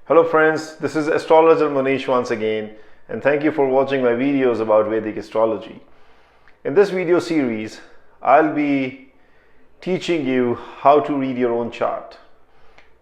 Hello friends, this is Astrologer Mohnish once again, and thank you for watching my videos about Vedic astrology. In this video series, I'll be teaching you how to read your own chart,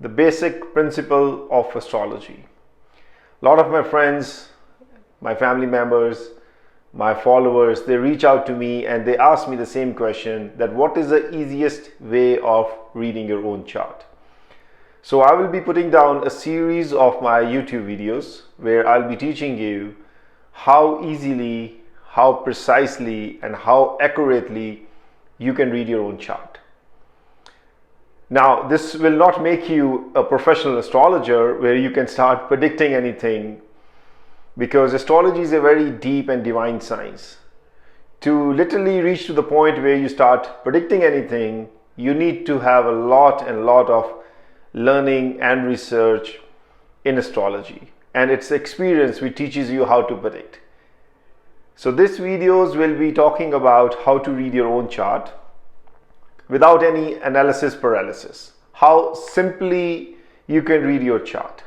the basic principle of astrology. A lot of my friends, my family members, my followers, they reach out to me and they ask me the same question, that what is the easiest way of reading your own chart? So I will be putting down a series of my YouTube videos where I'll be teaching you how easily, how precisely, and how accurately you can read your own chart. Now, this will not make you a professional astrologer where you can start predicting anything, because astrology is a very deep and divine science. To literally reach to the point where you start predicting anything, you need to have a lot of learning and research in astrology, and it's experience which teaches you how to predict. So these videos will be talking about how to read your own chart without any analysis paralysis, how simply you can read your chart.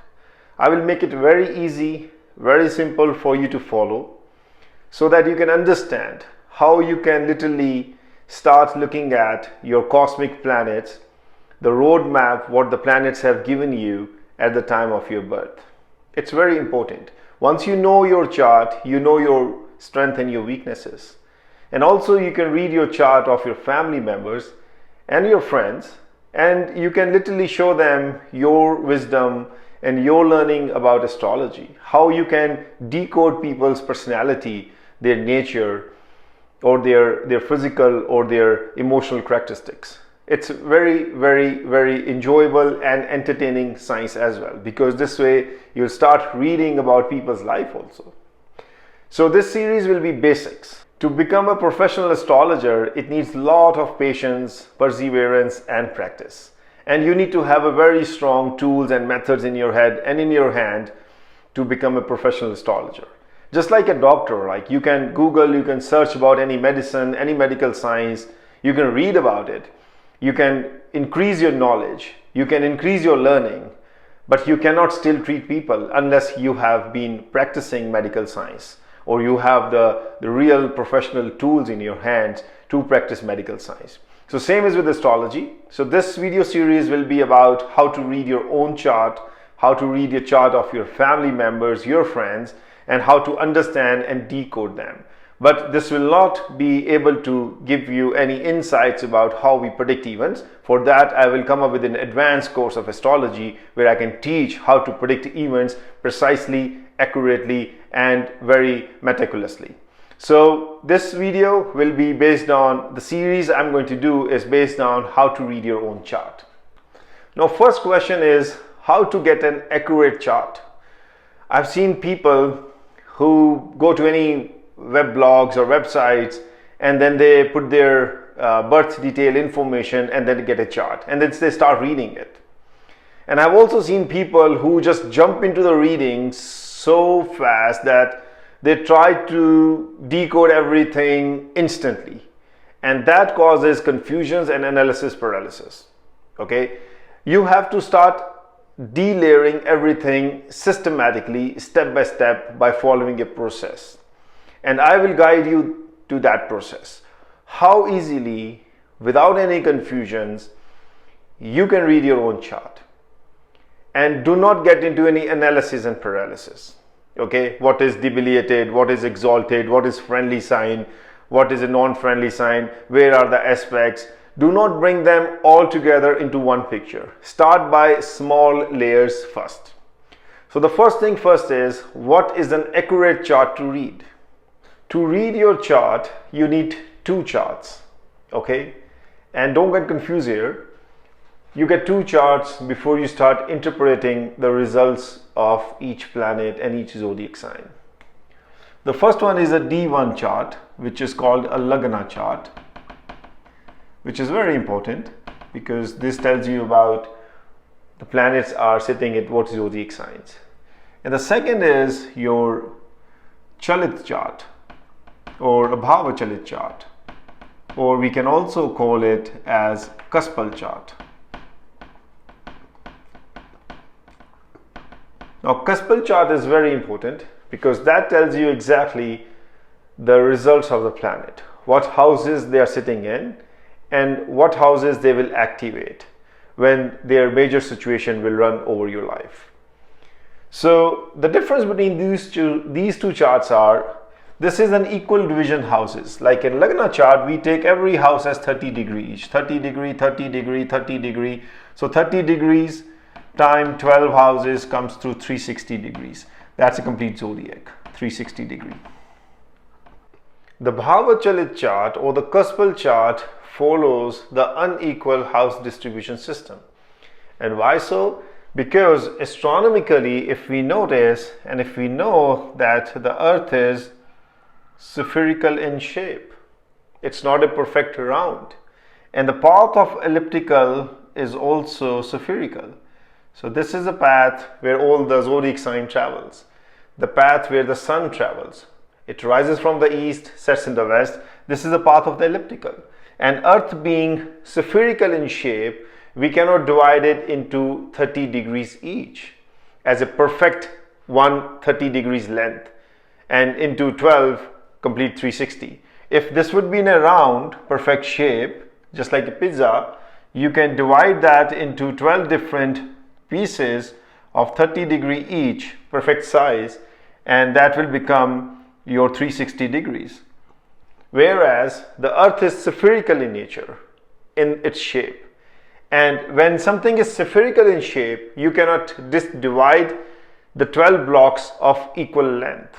I will make it very easy, very simple for you to follow, so that you can understand how you can literally start looking at your cosmic planets, the roadmap, what the planets have given you at the time of your birth. It's very important. Once you know your chart, you know your strength and your weaknesses. And also you can read your chart of your family members and your friends, and you can literally show them your wisdom and your learning about astrology, how you can decode people's personality, their nature, or their physical or their emotional characteristics. It's very enjoyable and entertaining science as well, because this way you'll start reading about people's life also. So this series will be basics. To become a professional astrologer, it needs a lot of patience, perseverance, and practice. And you need to have a very strong tools and methods in your head and in your hand to become a professional astrologer. Just like a doctor, like you can Google, you can search about any medicine, any medical science, you can read about it. You can increase your knowledge, you can increase your learning, but you cannot still treat people unless you have been practicing medical science, or you have the real professional tools in your hands to practice medical science. So same is with astrology. So this video series will be about how to read your own chart, how to read your chart of your family members, your friends, and how to understand and decode them. But this will not be able to give you any insights about how we predict events. For that, I will come up with an advanced course of astrology where I can teach how to predict events precisely, accurately, and very meticulously. So this video will be based on, the series I'm going to do is based on how to read your own chart. Now, first question is how to get an accurate chart. I've seen people who go to any web blogs or websites, and then they put their birth detail information and then get a chart, and then they start reading it. And I've also seen people who just jump into the reading so fast that they try to decode everything instantly, and that causes confusions and analysis paralysis. Okay, you have to start delayering everything systematically, step by step, by following a process. And I will guide you to that process. How easily, without any confusions, you can read your own chart. And do not get into any analysis and paralysis. Okay, what is debilitated, what is exalted, what is friendly sign, what is a non-friendly sign, where are the aspects? Do not bring them all together into one picture. Start by small layers first. So the first thing first is, what is an accurate chart to read? To read your chart, you need two charts, okay? And don't get confused here. You get two charts before you start interpreting the results of each planet and each zodiac sign. The first one is a D1 chart, which is called a Lagna chart, which is very important because this tells you about the planets are sitting at what zodiac signs. And the second is your chalit chart, or a bhava chalit chart, or we can also call it as cuspal chart. Now, cuspal chart is very important because that tells you exactly the results of the planet, what houses they are sitting in and what houses they will activate when their major situation will run over your life. So the difference between these two charts are, this is an equal division houses. Like in Lagna chart, we take every house as 30 degrees, 30 degree, 30 degree, 30 degree. So 30 degrees time 12 houses comes through 360 degrees. That's a complete zodiac, 360 degree. The Bhava Chalit chart or the cuspal chart follows the unequal house distribution system. And why so? Because astronomically, if we notice and if we know that the earth is spherical in shape, it's not a perfect round, and the path of elliptical is also spherical. So this is a path where all the zodiac sign travels, the path where the sun travels. It rises from the east, sets in the west. This is the path of the elliptical. And earth being spherical in shape, we cannot divide it into 30 degrees each as a perfect 130 degrees length and into 12 complete 360. If this would be in a round perfect shape, just like a pizza, you can divide that into 12 different pieces of 30 degree each, perfect size, and that will become your 360 degrees. Whereas the earth is spherical in nature, in its shape. And when something is spherical in shape, you cannot divide the 12 blocks of equal length.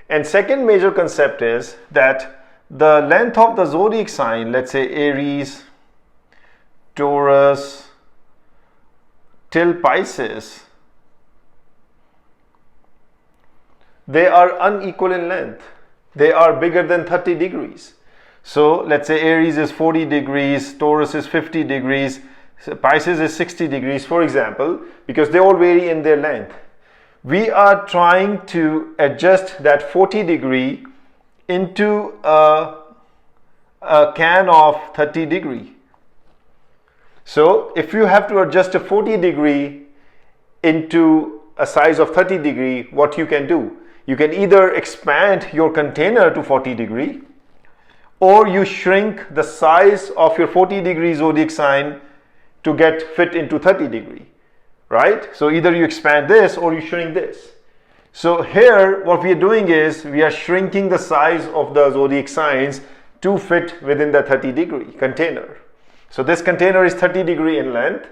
And second major concept is that the length of the zodiac sign, let's say Aries, Taurus, till Pisces, they are unequal in length. They are bigger than 30 degrees. So let's say Aries is 40 degrees, Taurus is 50 degrees, Pisces is 60 degrees, for example, because they all vary in their length. We are trying to adjust that 40 degree into a can of 30 degree. So if you have to adjust a 40 degree into a size of 30 degree, what you can do? You can either expand your container to 40 degree, or you shrink the size of your 40 degree zodiac sign to get fit into 30 degree, right? So either you expand this or you shrink this. So here what we are doing is we are shrinking the size of the zodiac signs to fit within the 30 degree container. So this container is 30 degree in length.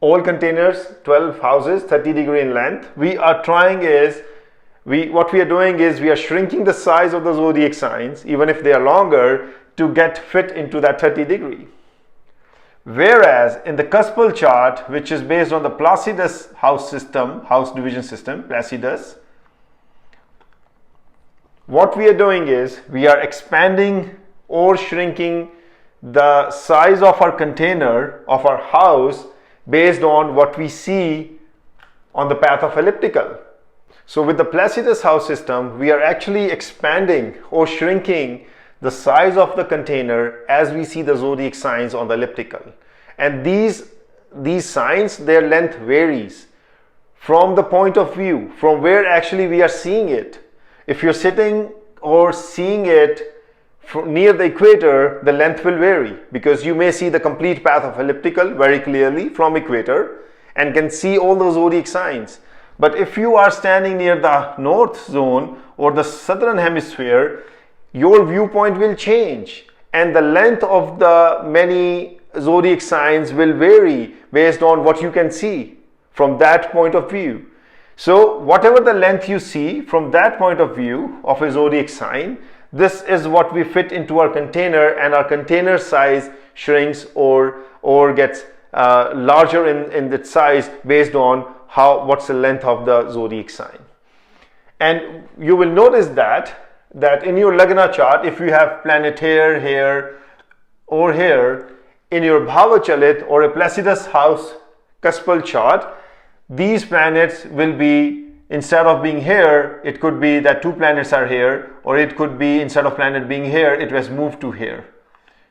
All containers, 12 houses, 30 degree in length. What we are doing is we are shrinking the size of the zodiac signs, even if they are longer, to get fit into that 30 degree. Whereas in the cuspal chart, which is based on the Placidus house division system, Placidus, what we are doing is we are expanding or shrinking the size of our container, of our house, based on what we see on the path of elliptical. So with the Placidus house system, we are actually expanding or shrinking the size of the container as we see the zodiac signs on the elliptical. And these signs, their length varies from the point of view, from where actually we are seeing it. If you're sitting or seeing it near the equator, the length will vary because you may see the complete path of elliptical very clearly from equator and can see all the zodiac signs. But if you are standing near the north zone or the southern hemisphere, your viewpoint will change and the length of the many zodiac signs will vary based on what you can see from that point of view. So whatever the length you see from that point of view of a zodiac sign, this is what we fit into our container, and our container size shrinks or gets larger in its size based on what's the length of the zodiac sign. And you will notice that in your Lagna chart, if you have planet here or here, in your Bhava Chalit or a Placidus house cuspal chart, these planets will be, instead of being here, it could be that two planets are here, or it could be instead of planet being here, it was moved to here.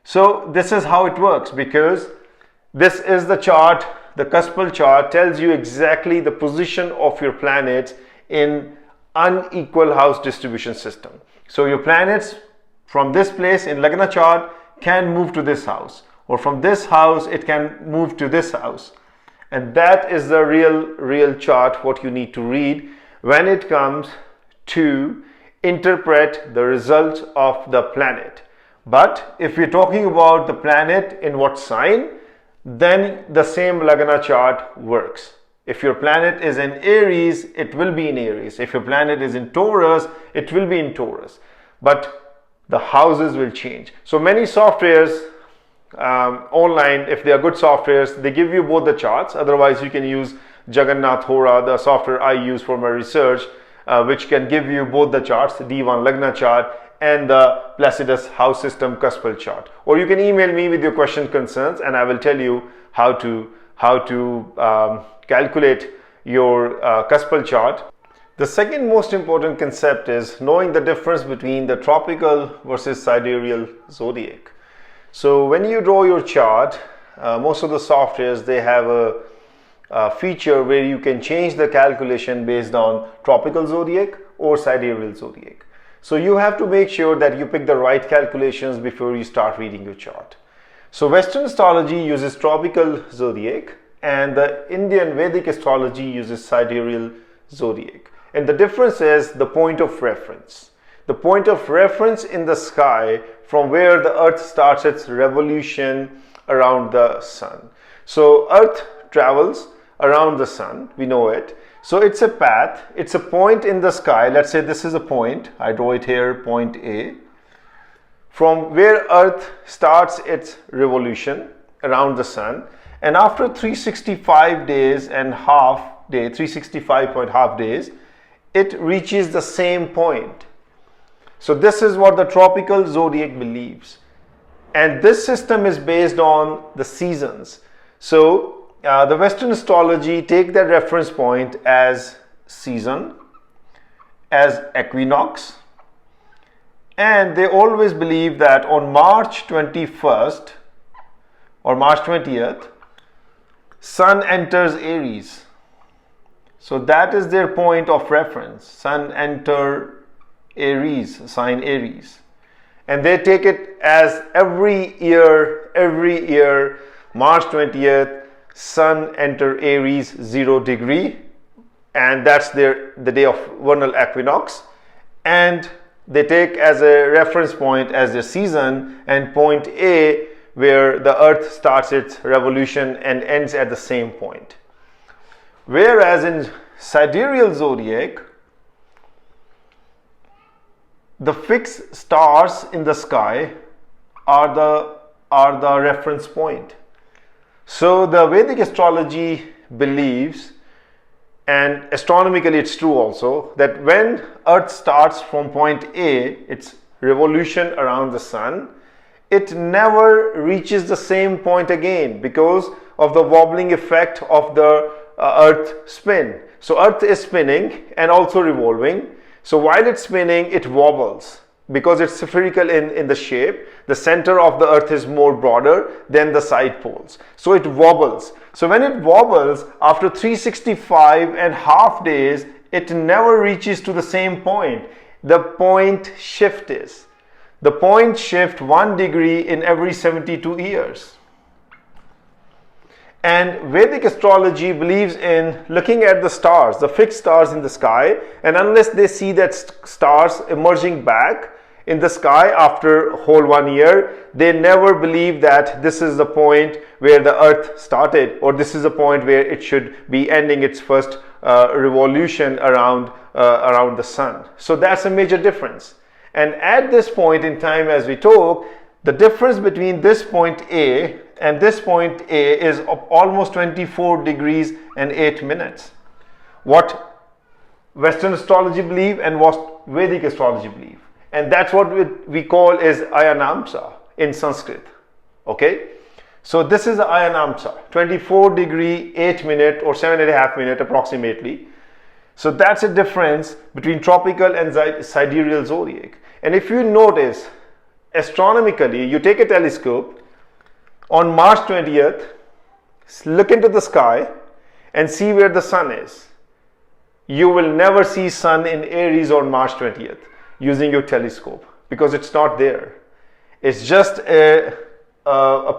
So this is how it works, because this is the chart the cuspal chart tells you exactly the position of your planets in unequal house distribution system. So your planets from this place in Lagna chart can move to this house, or from this house it can move to this house. And that is the real chart what you need to read when it comes to interpret the results of the planet. But if we're talking about the planet in what sign, then the same Lagna chart works. If your planet is in Aries, it will be in Aries. If your planet is in Taurus, it will be in Taurus. But the houses will change. So many softwares online, if they are good softwares, they give you both the charts. Otherwise, you can use Jagannath Hora, the software I use for my research, which can give you both the charts, the D1 Lagna chart and the Placidus house system cuspal chart. Or you can email me with your question concerns, and I will tell you how to calculate your cuspal chart. The second most important concept is knowing the difference between the tropical versus sidereal zodiac. So when you draw your chart, most of the softwares, they have a feature where you can change the calculation based on tropical zodiac or sidereal zodiac. So you have to make sure that you pick the right calculations before you start reading your chart. So Western astrology uses tropical zodiac and the Indian Vedic astrology uses sidereal zodiac. And the difference is the point of reference. The point of reference in the sky from where the earth starts its revolution around the sun. So earth travels around the sun, we know it. So it's a path, it's a point in the sky. Let's say this is a point, I draw it here, point A, from where earth starts its revolution around the sun. And after 365 days and half day, 365.5 days, it reaches the same point. So this is what the tropical zodiac believes. And this system is based on the seasons. So the Western astrology take that reference point as season, as equinox, and they always believe that on March 21st or March 20th, Sun enters Aries. So that is their point of reference. Sun enter Aries, sign Aries. And they take it as every year, March 20th, Sun enter Aries 0 degree, and that's the day of vernal equinox, and they take as a reference point as their season and point A where the earth starts its revolution and ends at the same point. Whereas in sidereal zodiac, the fixed stars in the sky are the reference point. So the Vedic astrology believes, and astronomically it's true also, that when earth starts from point A, its revolution around the sun, it never reaches the same point again because of the wobbling effect of the earth spin. So earth is spinning and also revolving. So while it's spinning, it wobbles because it's spherical in the shape. The center of the earth is more broader than the side poles. So it wobbles. So when it wobbles, after 365.5 days, it never reaches to the same point. The point shift is. The point shift 1 degree in every 72 years. And Vedic astrology believes in looking at the stars, the fixed stars in the sky, and unless they see that stars emerging back in the sky after a whole 1 year, they never believe that this is the point where the earth started, or this is the point where it should be ending its first revolution around the sun. So that's a major difference. And at this point in time, as we talk, the difference between this point A and this point A is almost 24 degrees and 8 minutes. What Western astrology believe and what Vedic astrology believe. And that's what we call is Ayanamsa in Sanskrit. Okay? So this is the Ayanamsa, 24 degree, 8 minute or 7.5 minute approximately. So that's a difference between tropical and sidereal zodiac. And if you notice, astronomically, you take a telescope on March 20th, look into the sky and see where the sun is. You will never see sun in Aries on March 20th using your telescope because it's not there. It's just a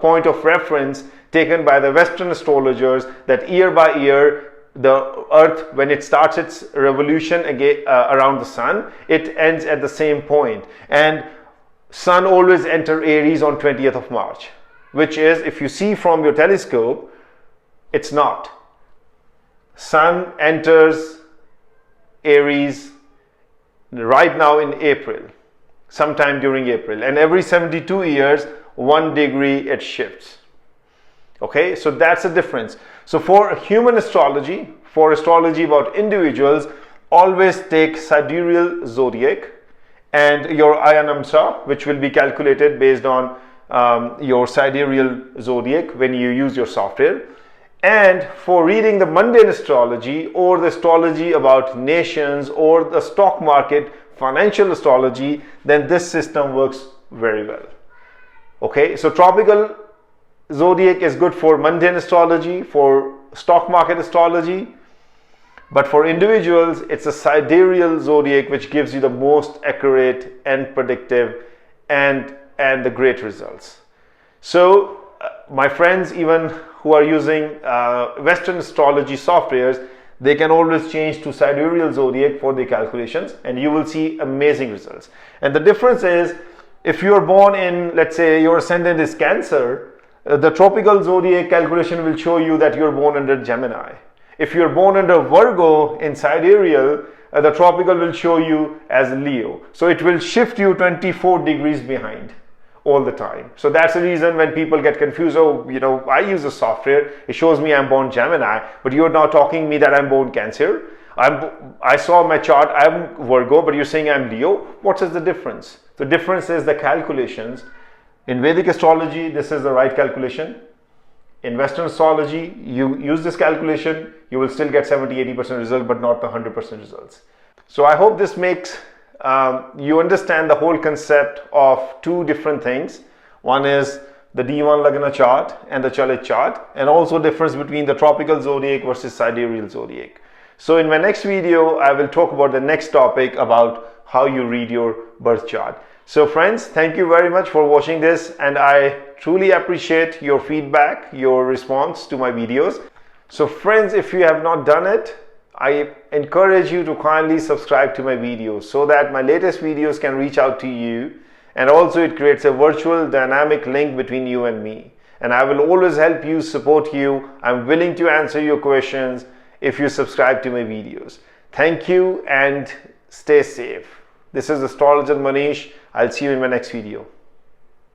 point of reference taken by the Western astrologers that year by year the earth, when it starts its revolution again around the sun, it ends at the same point, and sun always enter Aries on 20th of March, which is, if you see from your telescope, it's not. Sun enters Aries right now in April, sometime during April, and every 72 years 1 degree it shifts. Okay, so that's the difference. So for human astrology, for astrology about individuals, always take sidereal zodiac and your Ayanamsa, which will be calculated based on your sidereal zodiac when you use your software. And for reading the mundane astrology or the astrology about nations or the stock market, financial astrology, then this system works very well. Okay, so tropical zodiac is good for mundane astrology, for stock market astrology, but for individuals it's a sidereal zodiac which gives you the most accurate and predictive and the great results. So my friends, even who are using Western astrology softwares, they can always change to sidereal zodiac for the calculations and you will see amazing results. And the difference is, if you are born in, let's say your ascendant is Cancer, the tropical zodiac calculation will show you that you're born under Gemini. If you're born under Virgo in sidereal, the tropical will show you as Leo. So it will shift you 24 degrees behind all the time. So that's the reason when people get confused, oh, you know, I use a software, it shows me I'm born Gemini, but you're now talking me that I'm born Cancer. I saw my chart, I'm Virgo, but you're saying I'm Leo. What is the difference? The difference is the calculations. In Vedic astrology, this is the right calculation. In Western astrology, you use this calculation, you will still get 70-80% result, but not the 100% results. So I hope this makes you understand the whole concept of two different things. One is the D1 Lagna chart and the chalit chart, and also difference between the tropical zodiac versus sidereal zodiac. So in my next video, I will talk about the next topic about how you read your birth chart. So friends, thank you very much for watching this, and I truly appreciate your feedback, your response to my videos. So friends, if you have not done it, I encourage you to kindly subscribe to my videos so that my latest videos can reach out to you, and also it creates a virtual dynamic link between you and me. And I will always help you, support you. I'm willing to answer your questions if you subscribe to my videos. Thank you and stay safe. This is Astrologer Mohnish. I'll see you in my next video.